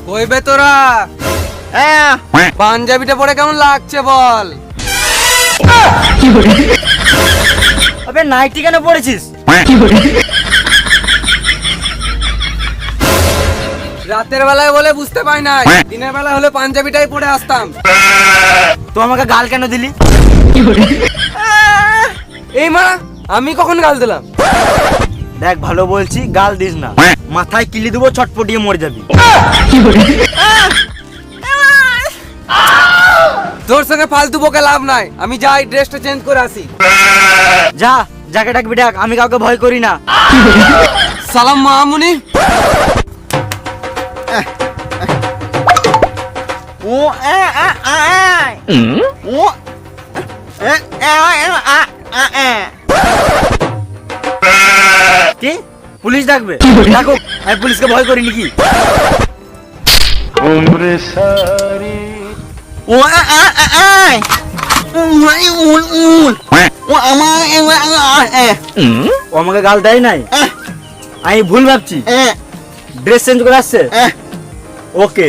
কইবে তোরা পাঞ্জাবিটা পরে কেমন লাগছে বল? আবে নাইটি কেন পরেছিস? রাতের বেলায় বলে বুঝতে পাই নাই, দিনের বেলা হলে পাঞ্জাবিটাই পরে আসতাম। তো আমাকে গাল কেন দিলি? এই মা, আমি কখন গাল দিলাম? দেখ ভালো বলছি, গাল দিস না, মাথায় কিলি দেবো, ছটপটিয়ে মরে যাবি। তোর সঙ্গে ফালতু বকে লাভ নাই, আমি যাই ড্রেসটা চেঞ্জ করে আসি। যা, যাকে ডাকবি ডাক, আমি কাউকে ভয় করি না। সালাম মামুনি। ও এ আ আ ও এ এ কি পুলিশ ডাকবে? ডাকো, আমি পুলিশকে ভয় করি নাকি? ও আ আ আ ও আমাকে গাল দেয় নাই, আমি ভুল ভাবছি। ড্রেস চেঞ্জ করে আসছে। ওকে।